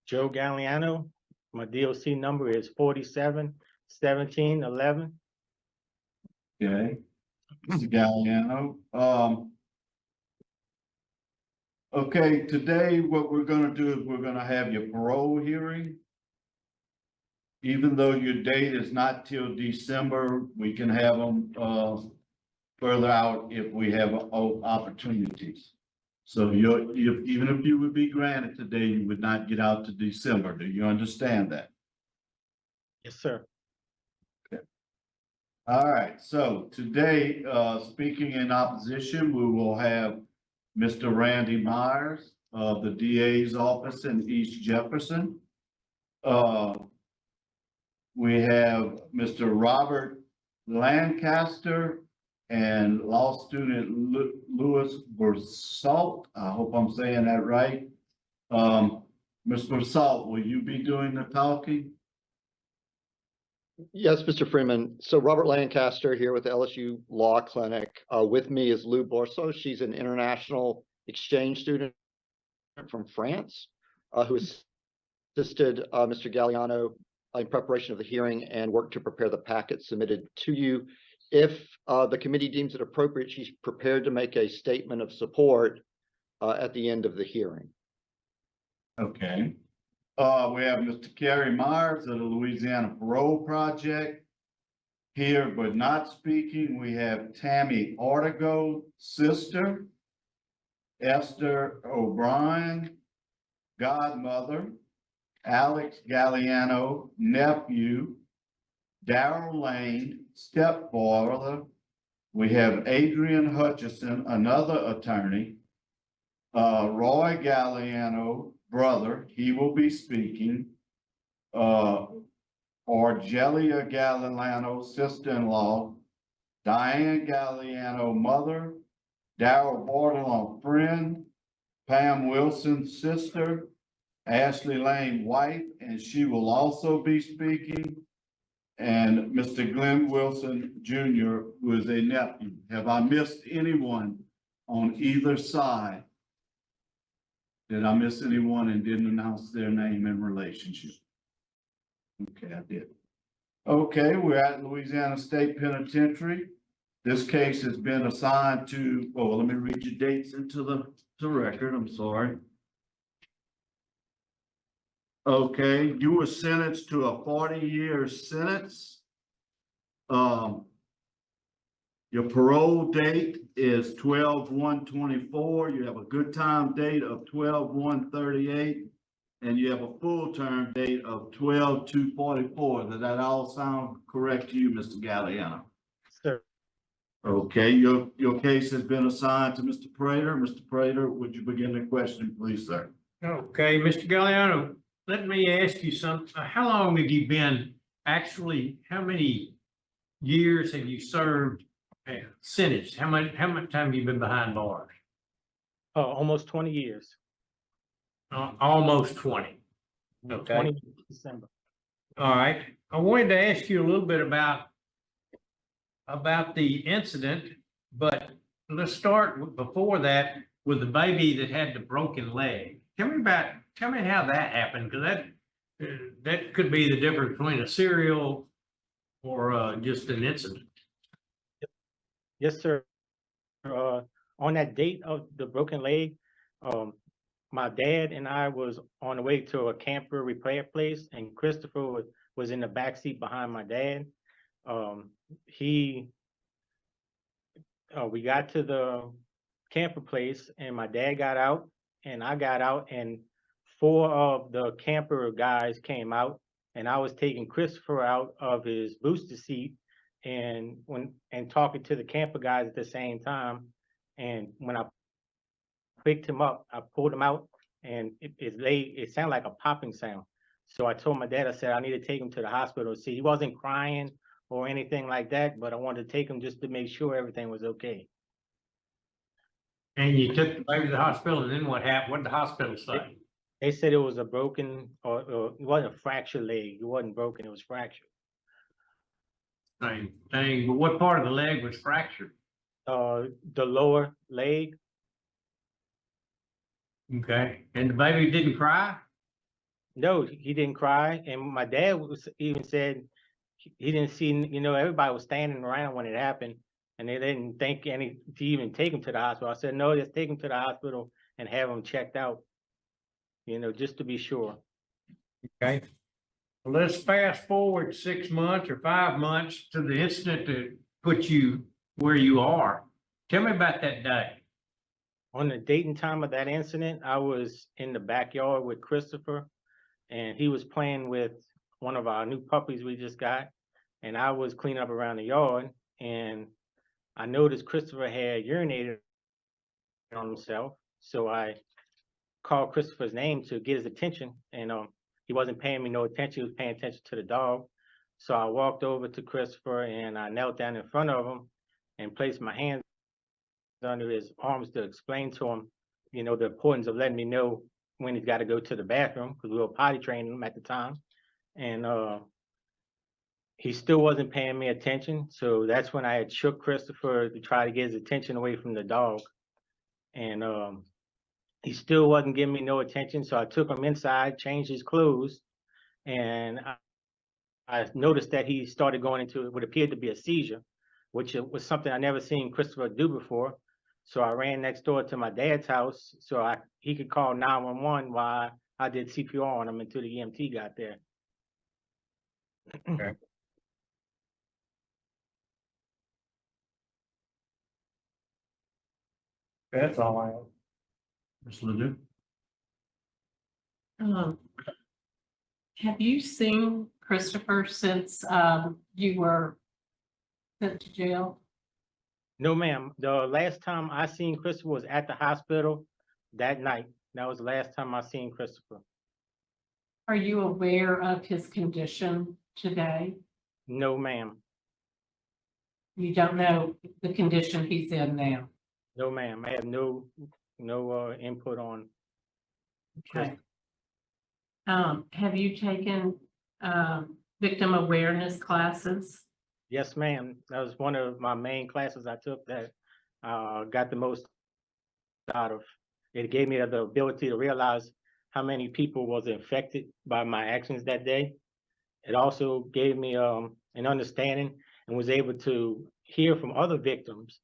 Joe Galliano. My DOC number is 471711. Okay, Mr. Galliano. Okay, today what we're gonna do is we're gonna have your parole hearing. Even though your date is not till December, we can have them, further out if we have opportunities. So even if you would be granted today, you would not get out to December. Do you understand that? Yes, sir. All right, so today, speaking in opposition, we will have Mr. Randy Myers of the DA's office in East Jefferson. We have Mr. Robert Lancaster and law student Louis Bersalt. I hope I'm saying that right. Mr. Bersalt, will you be doing the talking? Yes, Mr. Freeman. So Robert Lancaster here with the LSU Law Clinic. With me is Lou Borso. She's an international exchange student from France who assisted Mr. Galliano in preparation of the hearing and worked to prepare the packet submitted to you. If the committee deems it appropriate, she's prepared to make a statement of support at the end of the hearing. Okay. We have Mr. Kerry Myers of the Louisiana Parole Project. Here but not speaking, we have Tammy Ortego, sister, Esther O'Brien, godmother, Alex Galliano, nephew, Darrell Lane, stepfather. We have Adrian Hutchison, another attorney, Roy Galliano, brother, he will be speaking. Argelia Galliano, sister-in-law, Diane Galliano, mother, Darrell Bordelon, friend, Pam Wilson, sister, Ashley Lane, wife, and she will also be speaking. And Mr. Glenn Wilson Jr., who is a nephew. Have I missed anyone on either side? Did I miss anyone and didn't announce their name and relationship? Okay, I did. Okay, we're at Louisiana State Penitentiary. This case has been assigned to, oh, let me read your dates into the record. I'm sorry. Okay, you were sentenced to a 40-year sentence. Your parole date is 12/1/24. You have a good time date of 12/1/38, and you have a full term date of 12/2/44. Does that all sound correct to you, Mr. Galliano? Sir. Okay, your case has been assigned to Mr. Prater. Mr. Prater, would you begin the question, please, sir? Okay, Mr. Galliano, let me ask you something. How long have you been how many years have you served sentenced? How much time have you been behind bars? Almost 20 years. Almost 20. Okay. 20 December. All right. I wanted to ask you a little bit about the incident, but let's start before that with the baby that had the broken leg. Tell me how that happened, because that could be the difference between a serial or just an incident. Yes, sir. On that date of the broken leg, my dad and I was on the way to a camper repair place, and Christopher was in the back seat behind my dad. We got to the camper place, and my dad got out, and I got out, and 4 of the camper guys came out, and I was taking Christopher out of his booster seat and talking to the camper guys at the same time. And when I picked him up, I pulled him out, and it sounded like a popping sound. So I told my dad, I said, I need to take him to the hospital. See, he wasn't crying or anything like that, but I wanted to take him just to make sure everything was okay. And you took the baby to the hospital, and then what happened? What did the hospital say? They said it was a broken, or it wasn't a fractured leg. It wasn't broken, it was fractured. Same thing, but what part of the leg was fractured? The lower leg. Okay, and the baby didn't cry? No, he didn't cry, and my dad was even said he didn't see, everybody was standing around when it happened, and they didn't think any to even take him to the hospital. I said, no, just take him to the hospital and have him checked out, just to be sure. Okay. Well, let's fast forward 6 months or 5 months to the incident that put you where you are. Tell me about that day. On the date and time of that incident, I was in the backyard with Christopher, and he was playing with one of our new puppies we just got, and I was cleaning up around the yard, and I noticed Christopher had urinated on himself, so I called Christopher's name to get his attention, and he wasn't paying me no attention. He was paying attention to the dog. So I walked over to Christopher and I knelt down in front of him and placed my hands under his arms to explain to him, the importance of letting me know when he's got to go to the bathroom, because we were potty training him at the time. And he still wasn't paying me attention. So that's when I had shook Christopher to try to get his attention away from the dog. And he still wasn't giving me no attention. So I took him inside, changed his clothes, and I noticed that he started going into what appeared to be a seizure, which was something I never seen Christopher do before. So I ran next door to my dad's house so he could call 911 while I did CPR on him until the EMT got there. Okay. That's all I have. Ms. Ledoux? Have you seen Christopher since you were sent to jail? No, ma'am. The last time I seen Christopher was at the hospital that night. That was the last time I seen Christopher. Are you aware of his condition today? No, ma'am. You don't know the condition he's in now? No, ma'am. I have no input on. Okay. Have you taken victim awareness classes? Yes, ma'am. That was one of my main classes I took that got the most out of. It gave me the ability to realize how many people was infected by my actions that day. It also gave me an understanding and was able to hear from other victims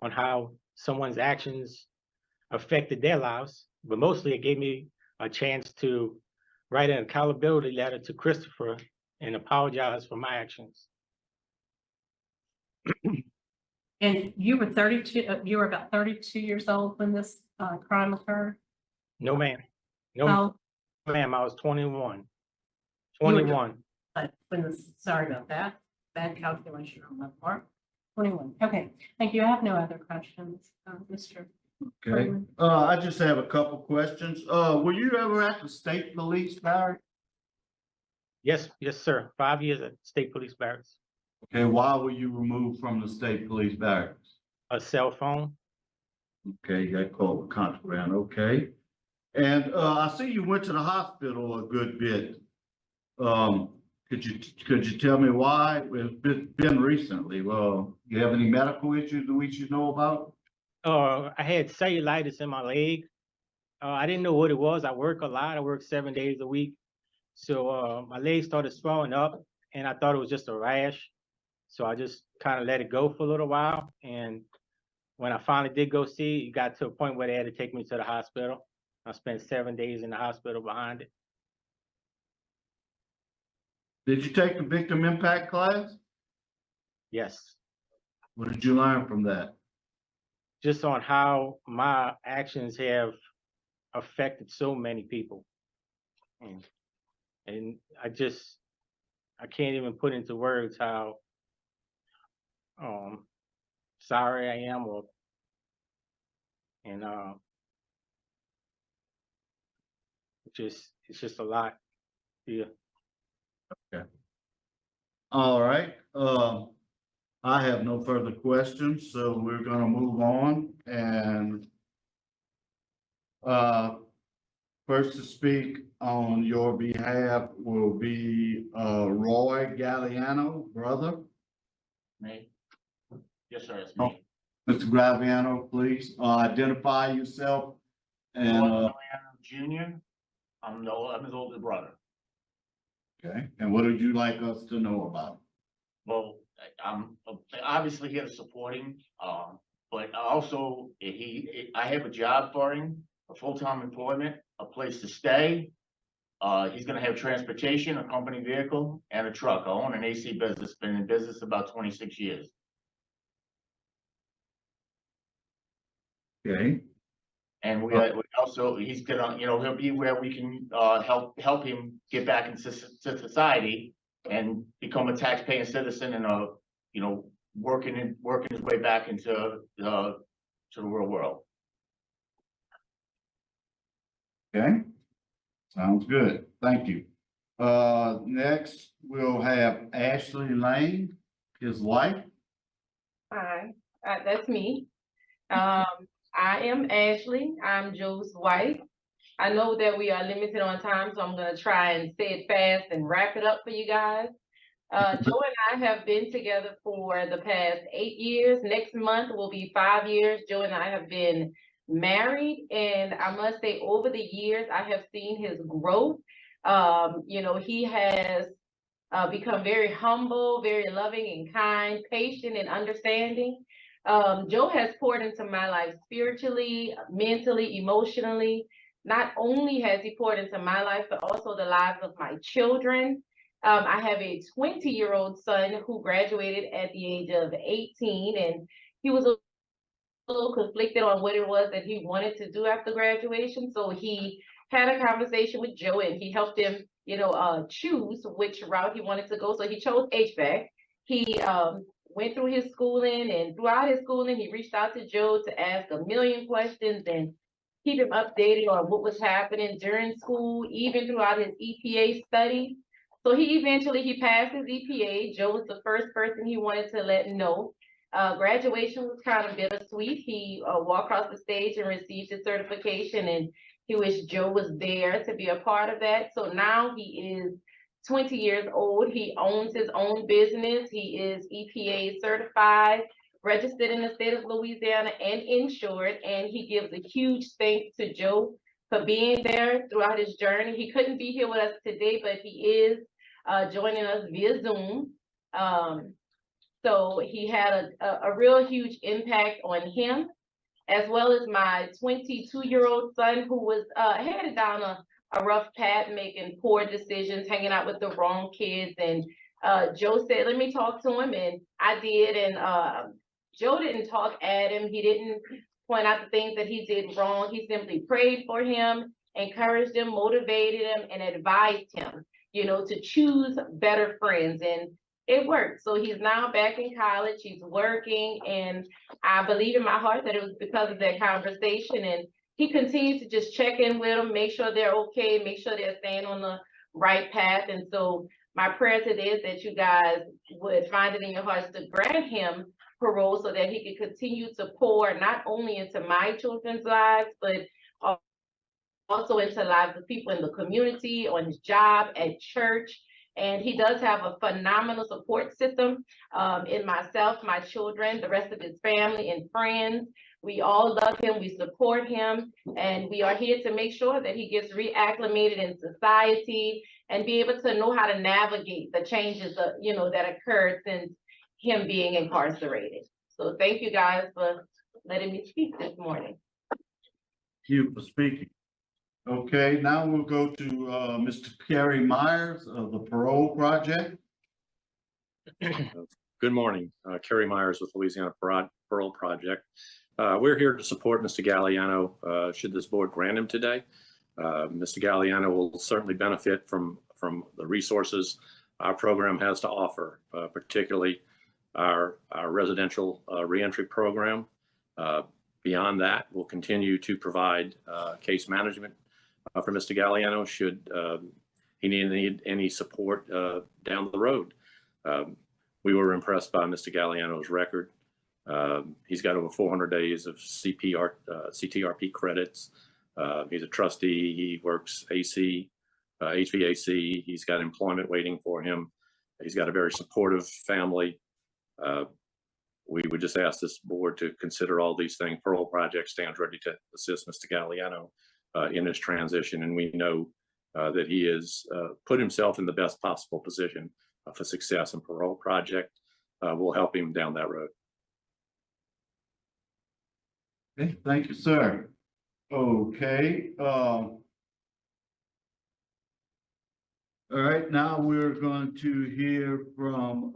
on how someone's actions affected their lives. But mostly it gave me a chance to write an accountability letter to Christopher and apologize for my actions. And you were 32, you were about 32 years old when this crime occurred? No, ma'am. No, Oh, ma'am, I was 21. You were 21. when this, sorry about that, bad calculation on my part. 21, okay, thank you. I have no other questions, Mr. Okay, Freeman. I just have a couple questions. Were you ever at the state police barracks? Yes, sir. 5 years at State Police Barracks. Okay, why were you removed from the state police barracks? A cell phone. Okay, you got caught with contraband, okay. And, I see you went to the hospital a good bit. Could you tell me why? It's been recently. Well, you have any medical issues that we should know about? I had cellulitis in my leg. I didn't know what it was. I work a lot. I work 7 days a week. So my leg started swelling up and I thought it was just a rash. So I just kind of let it go for a little while. And when I finally did go see, it got to a point where they had to take me to the hospital. I spent 7 days in the hospital behind it. Did you take the victim impact class? Yes. What did you learn from that? Just on how my actions have affected so many people. And I can't even put into words how sorry I am it's just a lot. Yeah. All right, I have no further questions, so we're gonna move on and first to speak on your behalf will be Roy Galliano, brother. Me? Yes, sir, it's Oh. me. Mr. Galliano, please identify yourself and Galliano Junior. I'm his older brother. Okay, and what would you like us to know about? Well, I'm obviously here to support him, but also I have a job for him, a full-time employment, a place to stay. He's gonna have transportation, a company vehicle, and a truck. I own an AC business, been in business about 26 years. Okay, And we also, he's gonna, he'll be where we can, help him get back into to society and become a taxpaying citizen and, working his way back into, to the real world. okay, sounds good, thank you. Next, we'll have Ashley Lane, his wife. Hi, that's me. I am Ashley. I'm Joe's wife. I know that we are limited on time, so I'm gonna try and say it fast and wrap it up for you guys. Joe and I have been together for the past 8 years. Next month will be 5 years. Joe and I have been married, and I must say, over the years, I have seen his growth. He has become very humble, very loving and kind, patient and understanding. Joe has poured into my life spiritually, mentally, emotionally. Not only has he poured into my life, but also the lives of my children. I have a 20-year-old son who graduated at the age of 18, and he was a little conflicted on what it was that he wanted to do after graduation. So he had a conversation with Joe, and he helped him, choose which route he wanted to go. So he chose HVAC. He went through his schooling, and throughout his schooling, he reached out to Joe to ask a million questions and keep him updated on what was happening during school, even throughout his EPA study. So he passed his EPA. Joe was the first person he wanted to let know. Graduation was kind of bittersweet. He walked across the stage and received his certification, and he wished Joe was there to be a part of that. So now he is 20 years old. He owns his own business. He is EPA certified, registered in the state of Louisiana, and insured. And he gives a huge thanks to Joe for being there throughout his journey. He couldn't be here with us today, but he is joining us via Zoom. So he had a real huge impact on him, as well as my 22-year-old son, who was headed down a rough path, making poor decisions, hanging out with the wrong kids. And Joe said, let me talk to him. And I did. And Joe didn't talk at him. He didn't point out the things that he did wrong. He simply prayed for him, encouraged him, motivated him, and advised him, to choose better friends. And it worked. So he's now back in college. He's working, and I believe in my heart that it was because of that conversation. And he continues to just check in with them, make sure they're okay, make sure they're staying on the right path. And so my prayer today is that you guys would find it in your hearts to grant him parole so that he can continue to pour not only into my children's lives, but also into the lives of people in the community, on his job, at church. And he does have a phenomenal support system in myself, my children, the rest of his family and friends. We all love him, we support him, and we are here to make sure that he gets reacclimated in society and be able to know how to navigate the changes that occurred since him being incarcerated. So thank you guys for letting me speak this morning. Thank you for speaking. Okay, now we'll go to Mr. Kerry Myers of the Parole Project. Good morning, Kerry Myers with Louisiana Parole Project. We're here to support Mr. Galliano, should this board grant him today. Mr. Galliano will certainly benefit from the resources our program has to offer, particularly our residential reentry program. Beyond that, we'll continue to provide case management for Mr. Galliano should he need any support down the road. We were impressed by Mr. Galliano's record. He's got over 400 days of CTRP credits. He's a trustee. He works AC, HVAC. He's got employment waiting for him. He's got a very supportive family. We would just ask this board to consider all these things. Parole Project stands ready to assist Mr. Galliano in his transition, and we know that he has put himself in the best possible position for success and parole project will help him down that road. Okay, thank you, sir. Okay, all right, now we're going to hear from,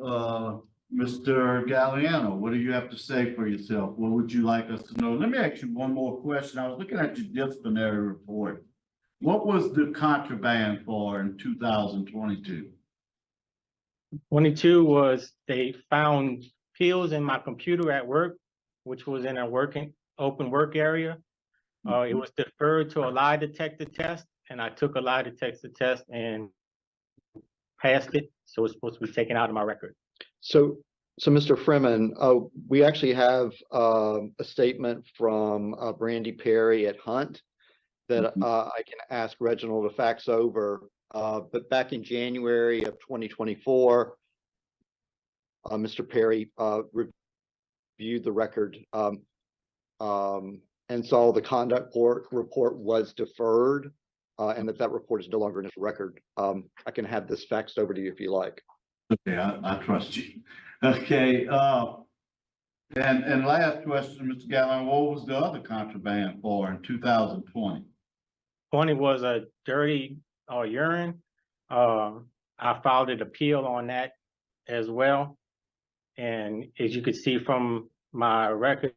Mr. Galliano. What do you have to say for yourself? What would you like us to know? Let me ask you one more question. I was looking at your disciplinary report. What was the contraband for in 2022? 22 was they found pills in my computer at work, which was in a open work area. It was deferred to a lie detector test, and I took a lie detector test and passed it. So it's supposed to be taken out of my record. So Mr. Freeman, we actually have a statement from Brandy Perry at Hunt that I can ask Reginald to fax over. But back in January of 2024, Mr. Perry reviewed the record and saw the conduct report was deferred and that report is no longer in his record. I can have this faxed over to you if you like. Okay, I trust you. Okay, and last question, Mr. Galliano, what was the other contraband for in 2020? 20 was a dirty urine. I filed an appeal on that as well. And as you could see from my record,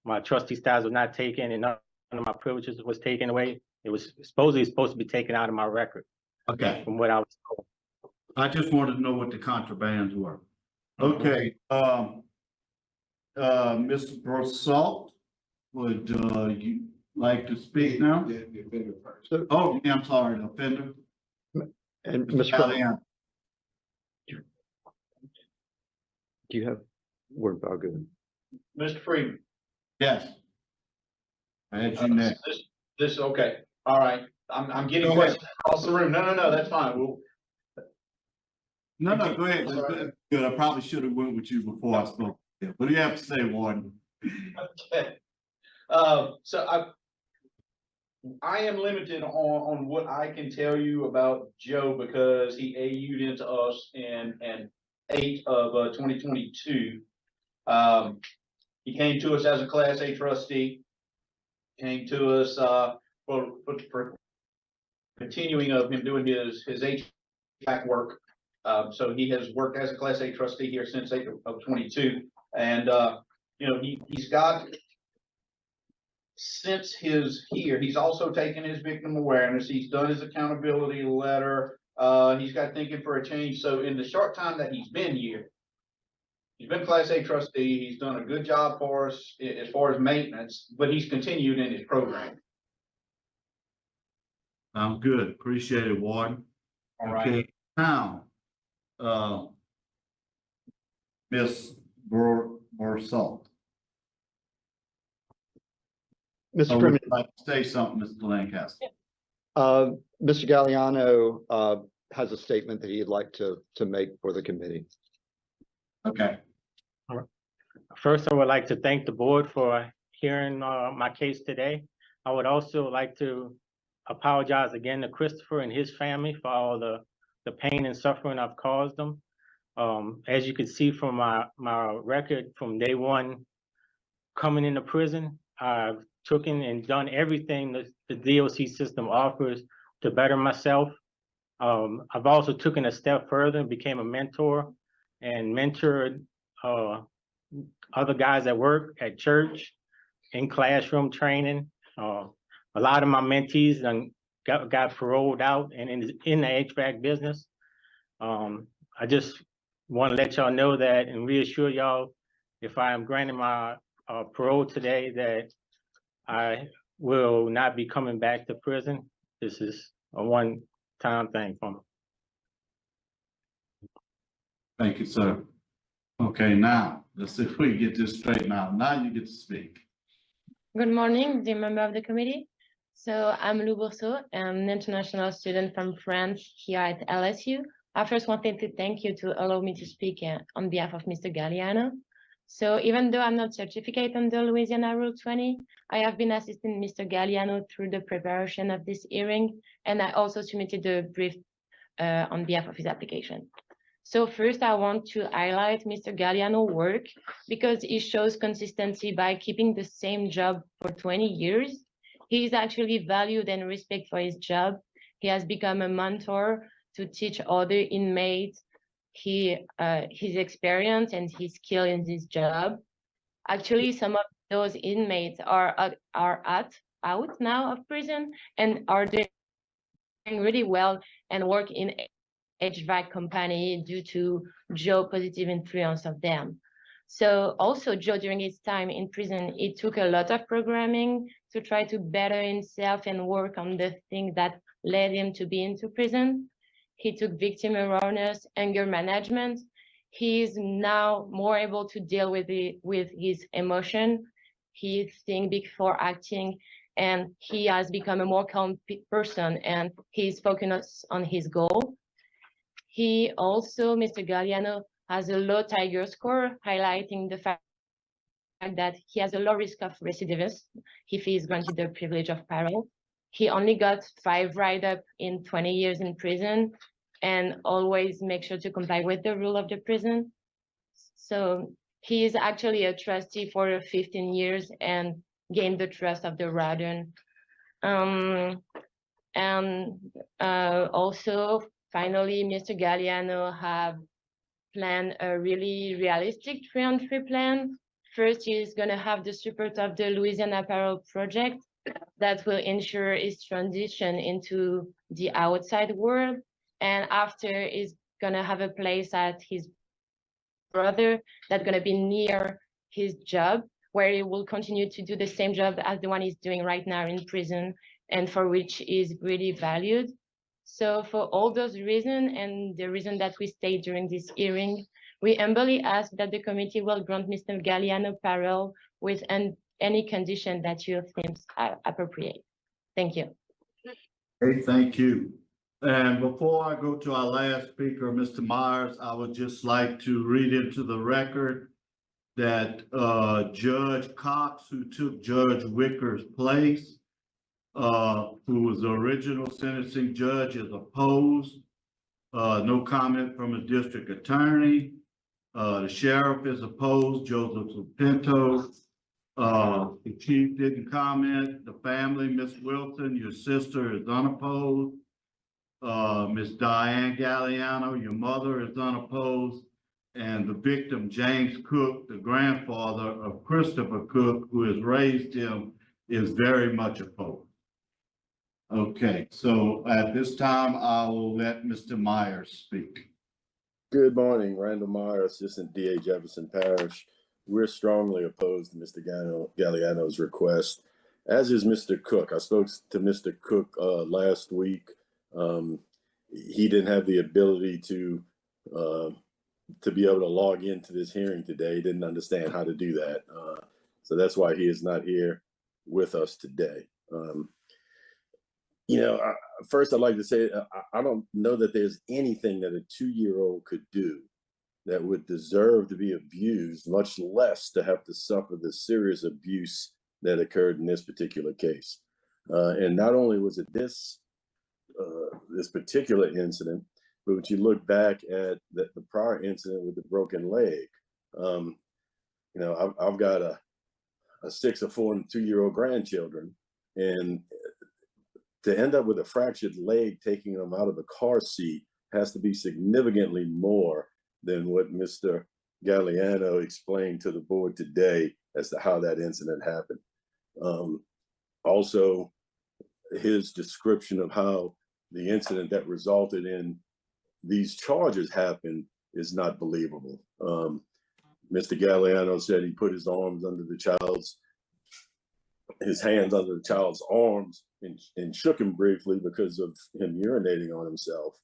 my trustee status was not taken and none of my privileges was taken away. It was supposed to be taken out of my record. Okay. From what I was told. I just wanted to know what the contrabands were. Okay, Ms. Brosalt, would you like to speak now? So, Oh, yeah, I'm sorry, the offender. and Ms. Freeman, Galliano. do you have word about good? Mr. Freeman, Yes. I had you next. okay, all right, I'm getting Go ahead. questions across the room. No, that's fine. No, go ahead. Good, I probably should have went with you before I spoke. Yeah, what do you have to say, Warden? Okay. So I am limited on what I can tell you about Joe because he AU'd into us in 8 of 2022. He came to us as a Class A trustee, came to us for continuing of him doing his HVAC work. So he has worked as a Class A trustee here since 8 of 22. And, you know, he's got, since he's also taken his victim awareness. He's done his accountability letter. He's got thinking for a change. So in the short time that he's been here, he's been Class A trustee. He's done a good job for us as far as maintenance, but he's continued in his program. I'm good. Appreciate it, Warden. All right. Okay, now, Ms. Brosalt. Mr. Would Freeman, you like to say something, Mr. Lancaster? Mr. Galliano has a statement that he'd like to make for the committee. Okay. First, I would like to thank the board for hearing my case today. I would also like to apologize again to Christopher and his family for all the pain and suffering I've caused them. As you can see from my record from day one coming into prison, I've taken and done everything that the DOC system offers to better myself. I've also taken a step further and became a mentor and mentored other guys at work, at church, in classroom training. A lot of my mentees got paroled out and in the HVAC business. I just want to let y'all know that and reassure y'all, if I am granted my parole today, that I will not be coming back to prison. This is a one-time thing for me. Thank you, sir. Okay, now, let's see if we can get this straightened out. Now you get to speak. Good morning, dear member of the committee. So I'm Lou Bourseau, an international student from France here at LSU. I first wanted to thank you to allow me to speak on behalf of Mr. Galliano. So even though I'm not certificate under Louisiana Rule 20, I have been assisting Mr. Galliano through the preparation of this hearing, and I also submitted a brief on behalf of his application. So first, I want to highlight Mr. Galliano's work because he shows consistency by keeping the same job for 20 years. He is actually valued and respected for his job. He has become a mentor to teach other inmates his experience and his skill in this job. Actually, some of those inmates are out now of prison and are doing really well and work in HVAC company due to Joe positive influence of them. So also Joe during his time in prison, he took a lot of programming to try to better himself and work on the things that led him to be into prison. He took victim awareness, anger management. He is now more able to deal with his emotion. He think before acting, and he has become a more calm person, and he's focused on his goal. He also, Mr. Galliano, has a low Tiger score, highlighting the fact that he has a low risk of recidivism if he is granted the privilege of parole. He only got 5 write-up in 20 years in prison and always make sure to comply with the rule of the prison. So he is actually a trustee for 15 years and gained the trust of the warden. Also, finally, Mr. Galliano have planned a really realistic re-entry plan. First, he's going to have the support of the Louisiana Parole Project that will ensure his transition into the outside world. And after, he's going to have a place at his brother that's going to be near his job, where he will continue to do the same job as the one he's doing right now in prison, and for which is really valued. So for all those reasons and the reason that we stayed during this hearing, we humbly ask that the committee will grant Mr. Galliano parole with any condition that you think appropriate. Thank you. Hey, thank you. And before I go to our last speaker, Mr. Myers, I would just like to read into the record that Judge Cox, who took Judge Wicker's place, who was the original sentencing judge, is opposed. No comment from the district attorney. The sheriff is opposed, Joseph Pinto. The chief didn't comment. The family, Miss Wilson, your sister, is unopposed. Miss Diane Galliano, your mother, is unopposed. And the victim, James Cook, the grandfather of Christopher Cook, who has raised him, is very much opposed. Okay, so at this time, I will let Mr. Myers speak. Good morning, Randall Myers, Assistant DA Jefferson Parish. We're strongly opposed to Mr. Galliano's request, as is Mr. Cook. I spoke to Mr. Cook last week. He didn't have the ability to be able to log into this hearing today. He didn't understand how to do that. So that's why he is not here with us today. First I'd like to say, I don't know that there's anything that a 2-year-old could do that would deserve to be abused, much less to have to suffer the serious abuse that occurred in this particular case. And not only was it this particular incident, but when you look back at the prior incident with the broken leg, I've got a 6, a 4, and 2-year-old grandchildren, and to end up with a fractured leg taking them out of the car seat has to be significantly more than what Mr. Galliano explained to the board today as to how that incident happened. Also, his description of how the incident that resulted in these charges happened is not believable. Mr. Galliano said he put his hands under the child's arms and shook him briefly because of him urinating on himself.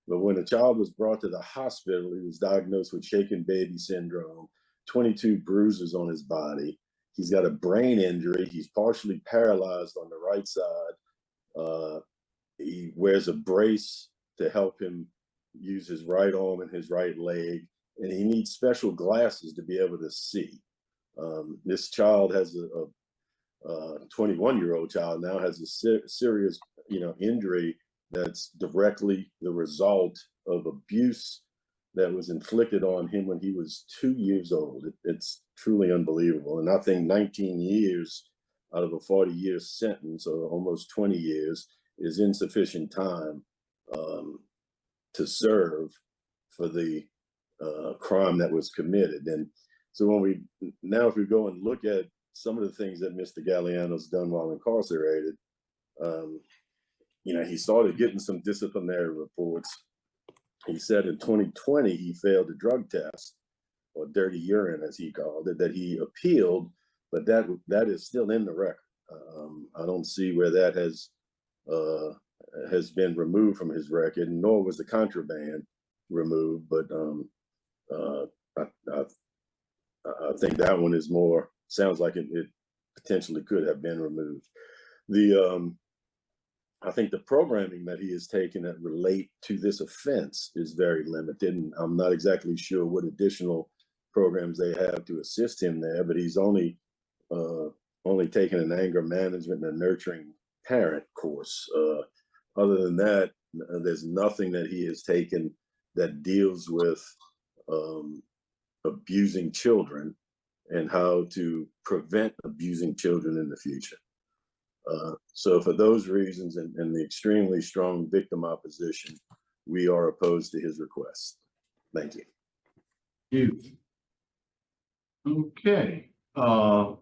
But when the child was brought to the hospital, he was diagnosed with shaken baby syndrome, 22 bruises on his body. He's got a brain injury. He's partially paralyzed on the right side. He wears a brace to help him use his right arm and his right leg. and he needs special glasses to be able to see. This child has a 21-year-old child now has a serious, injury that's directly the result of abuse that was inflicted on him when he was 2 years old. It's truly unbelievable. And I think 19 years out of a 40-year sentence, or almost 20 years, is insufficient time to serve for the crime that was committed. And so if we go and look at some of the things that Mr. Galliano's done while incarcerated, he started getting some disciplinary reports. He said in 2020, he failed a drug test, or dirty urine, as he called it, that he appealed, but that is still in the record. I don't see where that has been removed from his record, nor was the contraband removed. But I think that one is sounds like it potentially could have been removed. I think the programming that he has taken that relate to this offense is very limited, and I'm not exactly sure what additional programs they have to assist him there, but he's only taken an anger management and a nurturing parent course. Other than that, there's nothing that he has taken that deals with abusing children and how to prevent abusing children in the future. So for those reasons and the extremely strong victim opposition, we are opposed to his request. Thank you. Okay, I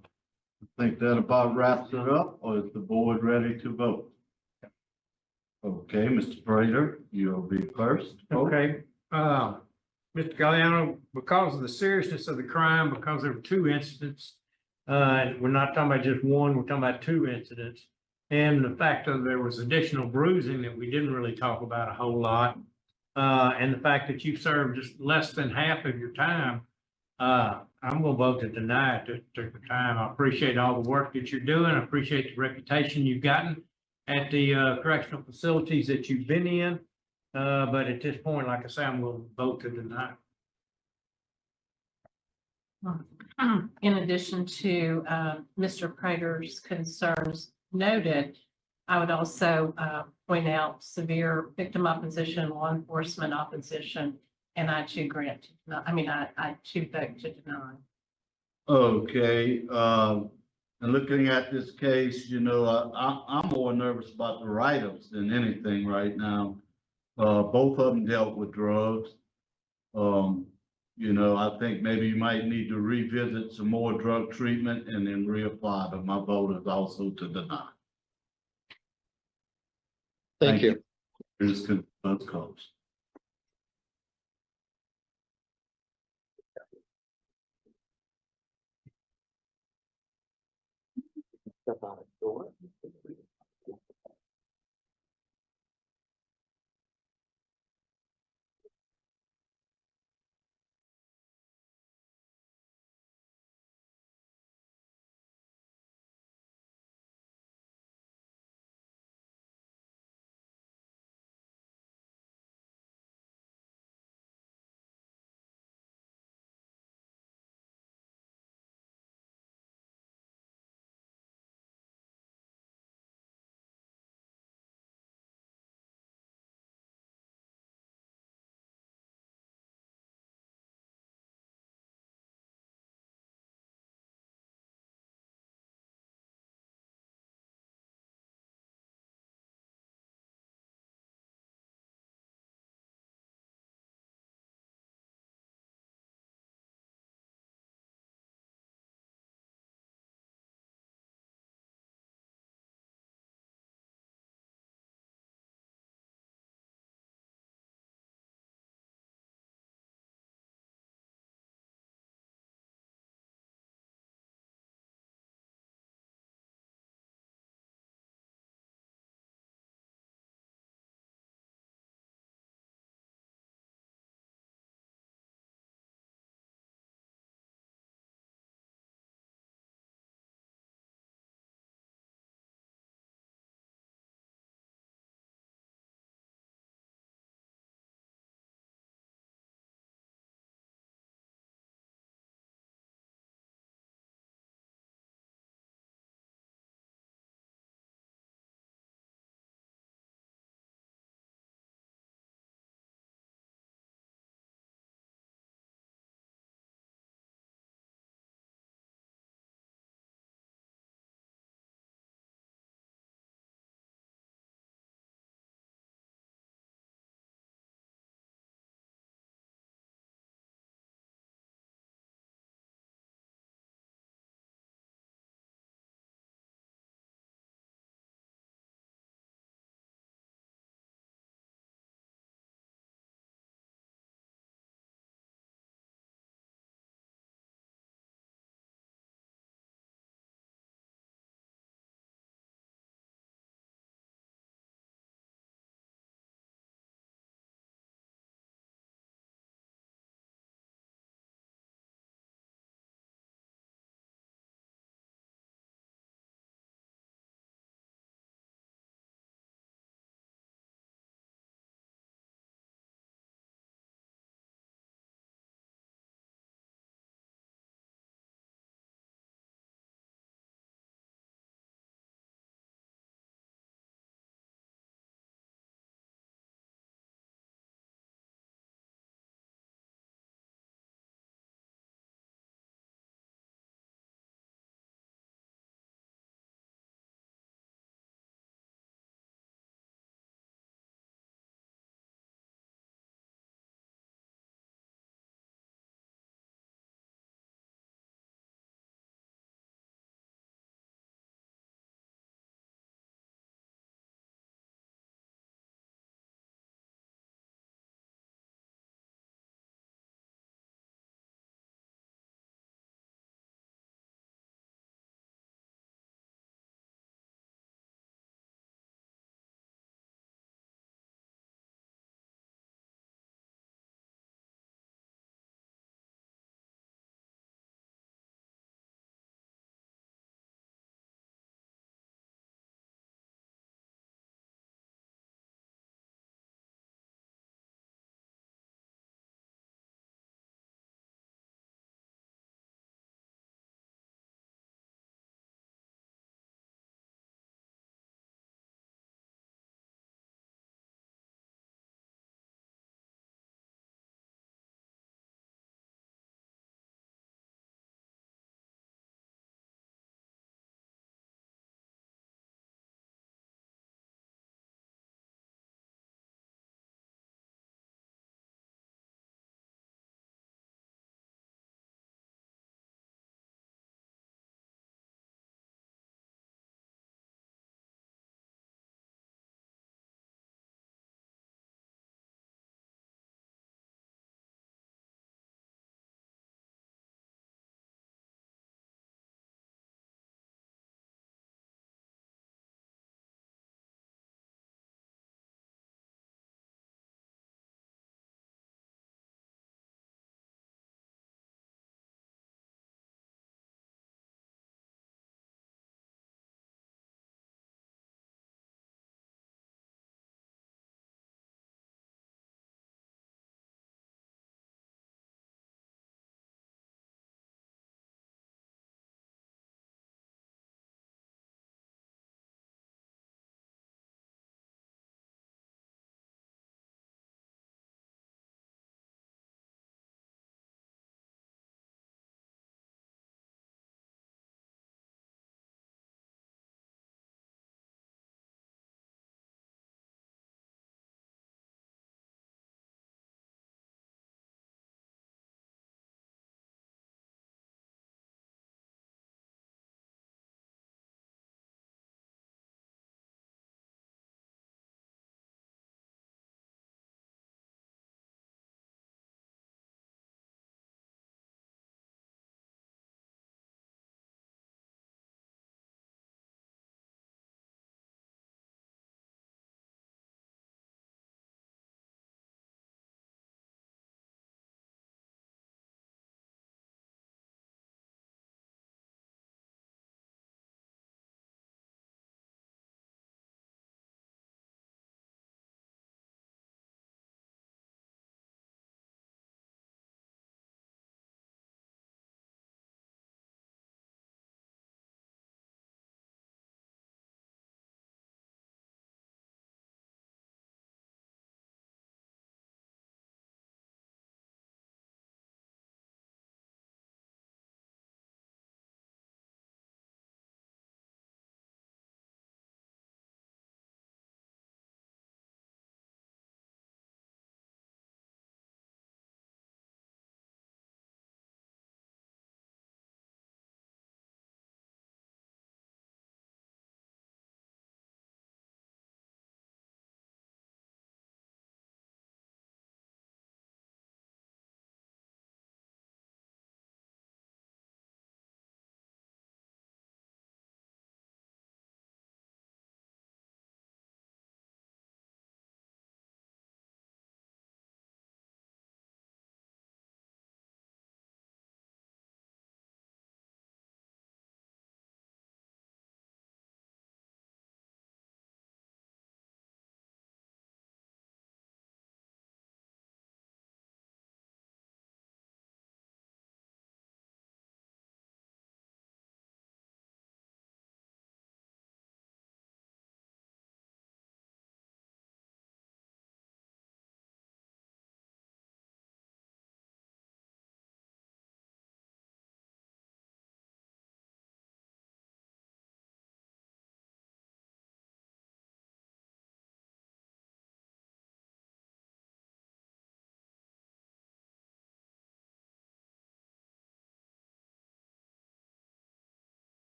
think that about wraps it up, or is the board ready to vote? Okay, Mr. Prater, you'll be first. Okay, Mr. Galliano, because of the seriousness of the crime, because there were 2 incidents, we're not talking about just one, we're talking about 2 incidents. And the fact that there was additional bruising that we didn't really talk about a whole lot. And the fact that you served just less than half of your time, I'm gonna vote to deny it at the time. I appreciate all the work that you're doing. I appreciate the reputation you've gotten at the correctional facilities that you've been in. But at this point, like I say, I'm gonna vote to deny. In addition to Mr. Prater's concerns noted, I would also point out severe victim opposition, law enforcement opposition, and I too grant, I too vote to deny. Okay, and looking at this case, I'm more nervous about the write-ups than anything right now. Both of them dealt with drugs. I think maybe you might need to revisit some more drug treatment and then reapply, but my vote is also to deny. Thank you. This close. Step out of the door.